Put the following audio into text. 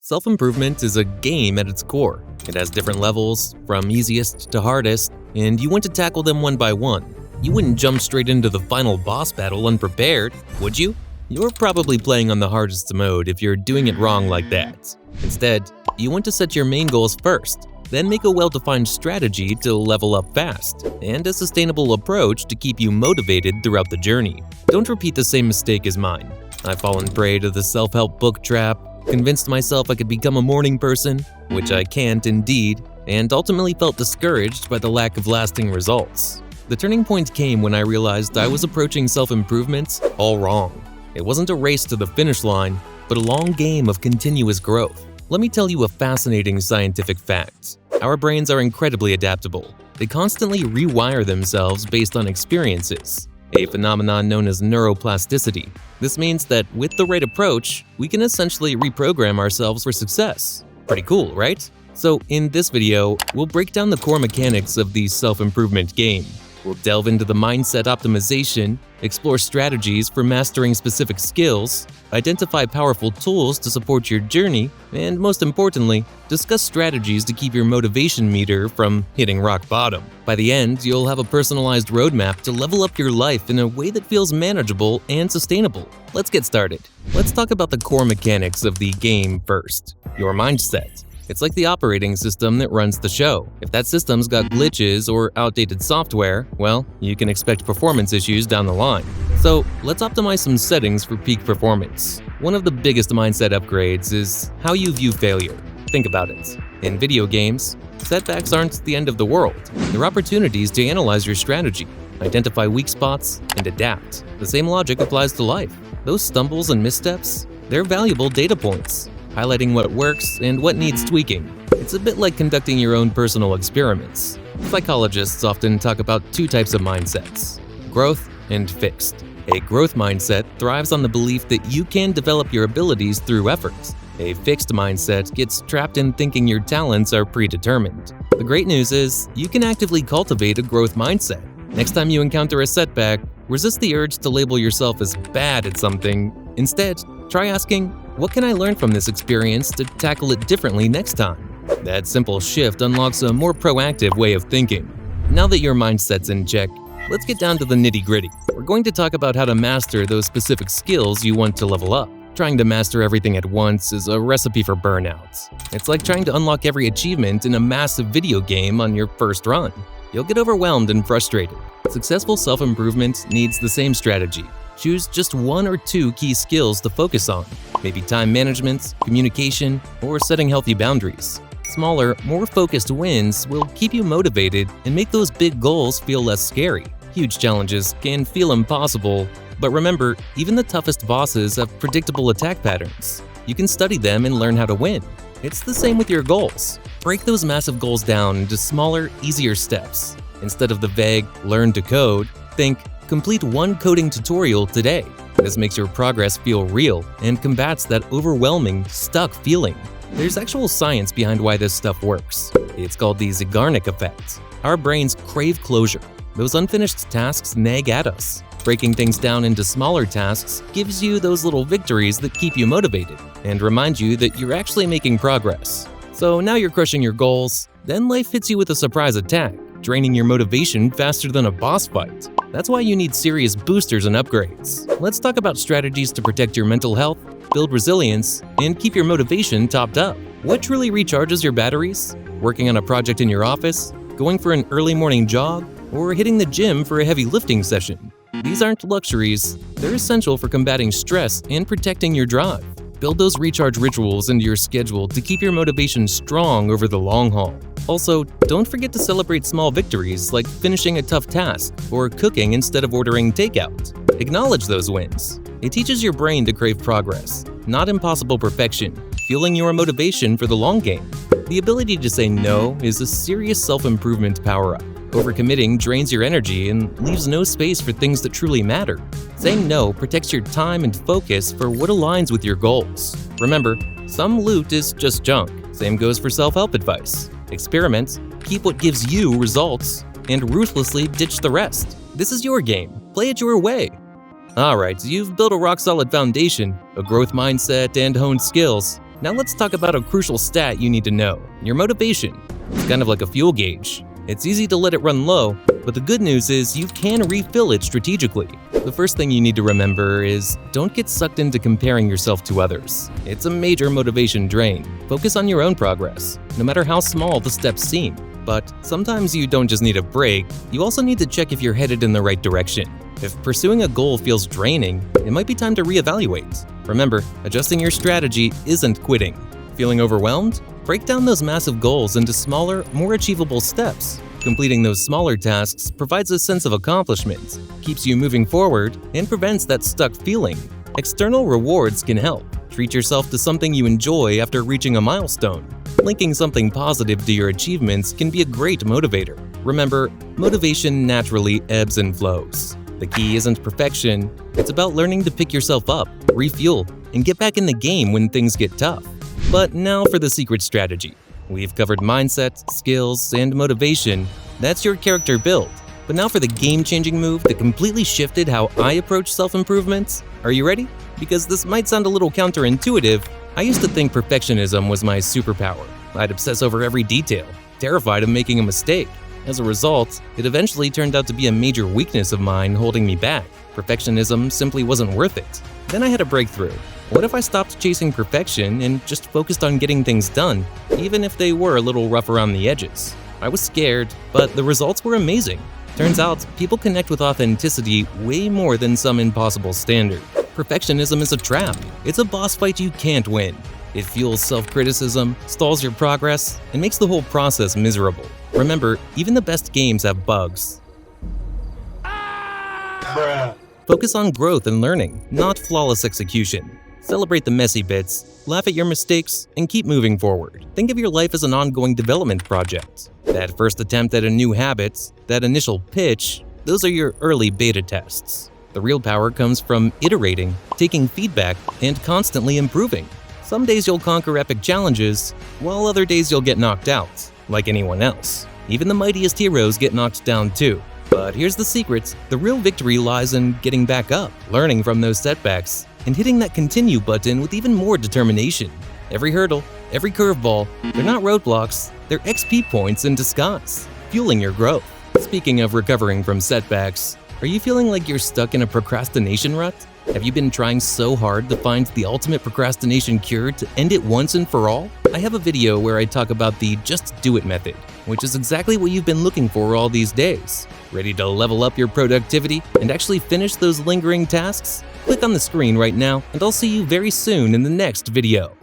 Self-improvement is a game at its core. It has different levels, from easiest to hardest, and you want to tackle them one by one. You wouldn't jump straight into the final boss battle unprepared, would you? You're probably playing on the hardest mode if you're doing it wrong like that. Instead, you want to set your main goals first, then make a well-defined strategy to level up fast, and a sustainable approach to keep you motivated throughout the journey. Don't repeat the same mistake as mine. I've fallen prey to the self-help book trap, convinced myself I could become a morning person, which I can't indeed, and ultimately felt discouraged by the lack of lasting results. The turning point came when I realized I was approaching self-improvement all wrong. It wasn't a race to the finish line, but a long game of continuous growth. Let me tell you a fascinating scientific fact. Our brains are incredibly adaptable. They constantly rewire themselves based on experiences, a phenomenon known as neuroplasticity. This means that with the right approach, we can essentially reprogram ourselves for success. Pretty cool, right? So in this video, we'll break down the core mechanics of the self-improvement game. We'll delve into the mindset optimization, explore strategies for mastering specific skills, identify powerful tools to support your journey, and most importantly, discuss strategies to keep your motivation meter from hitting rock bottom. By the end, you'll have a personalized roadmap to level up your life in a way that feels manageable and sustainable. Let's get started. Let's talk about the core mechanics of the game first. Your mindset. It's like the operating system that runs the show. If that system's got glitches or outdated software, well, you can expect performance issues down the line. So let's optimize some settings for peak performance. One of the biggest mindset upgrades is how you view failure. Think about it. In video games, setbacks aren't the end of the world. They're opportunities to analyze your strategy, identify weak spots, and adapt. The same logic applies to life. Those stumbles and missteps, they're valuable data points, highlighting what works and what needs tweaking. It's a bit like conducting your own personal experiments. Psychologists often talk about two types of mindsets: growth and fixed. A growth mindset thrives on the belief that you can develop your abilities through effort. A fixed mindset gets trapped in thinking your talents are predetermined. The great news is, you can actively cultivate a growth mindset. Next time you encounter a setback, resist the urge to label yourself as bad at something. Instead, try asking, what can I learn from this experience to tackle it differently next time? That simple shift unlocks a more proactive way of thinking. Now that your mindset's in check, let's get down to the nitty-gritty. We're going to talk about how to master those specific skills you want to level up. Trying to master everything at once is a recipe for burnout. It's like trying to unlock every achievement in a massive video game on your first run. You'll get overwhelmed and frustrated. Successful self-improvement needs the same strategy. Choose just one or two key skills to focus on, maybe time management, communication, or setting healthy boundaries. Smaller, more focused wins will keep you motivated and make those big goals feel less scary. Huge challenges can feel impossible, but remember, even the toughest bosses have predictable attack patterns. You can study them and learn how to win. It's the same with your goals. Break those massive goals down into smaller, easier steps. Instead of the vague, learn to code, think, complete one coding tutorial today. This makes your progress feel real and combats that overwhelming, stuck feeling. There's actual science behind why this stuff works. It's called the Zeigarnik effect. Our brains crave closure. Those unfinished tasks nag at us. Breaking things down into smaller tasks gives you those little victories that keep you motivated and remind you that you're actually making progress. So now you're crushing your goals, then life hits you with a surprise attack, draining your motivation faster than a boss fight. That's why you need serious boosters and upgrades. Let's talk about strategies to protect your mental health, build resilience, and keep your motivation topped up. What truly recharges your batteries? Working on a project in your office, going for an early morning jog, or hitting the gym for a heavy lifting session? These aren't luxuries, they're essential for combating stress and protecting your drive. Build those recharge rituals into your schedule to keep your motivation strong over the long haul. Also, don't forget to celebrate small victories like finishing a tough task or cooking instead of ordering takeout. Acknowledge those wins. It teaches your brain to crave progress, not impossible perfection, fueling your motivation for the long game. The ability to say no is a serious self-improvement power-up. Overcommitting drains your energy and leaves no space for things that truly matter. Saying no protects your time and focus for what aligns with your goals. Remember, some loot is just junk. Same goes for self-help advice. Experiment, keep what gives you results, and ruthlessly ditch the rest. This is your game. Play it your way. Alright, you've built a rock-solid foundation, a growth mindset, and honed skills. Now let's talk about a crucial stat you need to know, your motivation. It's kind of like a fuel gauge. It's easy to let it run low, but the good news is you can refill it strategically. The first thing you need to remember is don't get sucked into comparing yourself to others. It's a major motivation drain. Focus on your own progress, no matter how small the steps seem. But sometimes you don't just need a break, you also need to check if you're headed in the right direction. If pursuing a goal feels draining, it might be time to reevaluate. Remember, adjusting your strategy isn't quitting. Feeling overwhelmed? Break down those massive goals into smaller, more achievable steps. Completing those smaller tasks provides a sense of accomplishment, keeps you moving forward, and prevents that stuck feeling. External rewards can help. Treat yourself to something you enjoy after reaching a milestone. Linking something positive to your achievements can be a great motivator. Remember, motivation naturally ebbs and flows. The key isn't perfection, it's about learning to pick yourself up, refuel, and get back in the game when things get tough. But now for the secret strategy. We've covered mindset, skills, and motivation. That's your character build. But now for the game-changing move that completely shifted how I approach self-improvement. Are you ready? Because this might sound a little counterintuitive. I used to think perfectionism was my superpower. I'd obsess over every detail, terrified of making a mistake. As a result, it eventually turned out to be a major weakness of mine holding me back. Perfectionism simply wasn't worth it. Then I had a breakthrough. What if I stopped chasing perfection and just focused on getting things done, even if they were a little rough around the edges? I was scared, but the results were amazing. Turns out, people connect with authenticity way more than some impossible standard. Perfectionism is a trap. It's a boss fight you can't win. It fuels self-criticism, stalls your progress, and makes the whole process miserable. Remember, even the best games have bugs. Focus on growth and learning, not flawless execution. Celebrate the messy bits, laugh at your mistakes, and keep moving forward. Think of your life as an ongoing development project. That first attempt at a new habit, that initial pitch, those are your early beta tests. The real power comes from iterating, taking feedback, and constantly improving. Some days you'll conquer epic challenges, while other days you'll get knocked out, like anyone else. Even the mightiest heroes get knocked down too. But here's the secret, the real victory lies in getting back up, learning from those setbacks, and hitting that continue button with even more determination. Every hurdle, every curveball, they're not roadblocks, they're XP points in disguise, fueling your growth. Speaking of recovering from setbacks, are you feeling like you're stuck in a procrastination rut? Have you been trying so hard to find the ultimate procrastination cure to end it once and for all? I have a video where I talk about the just do it method, which is exactly what you've been looking for all these days. Ready to level up your productivity and actually finish those lingering tasks? Click on the screen right now and I'll see you very soon in the next video.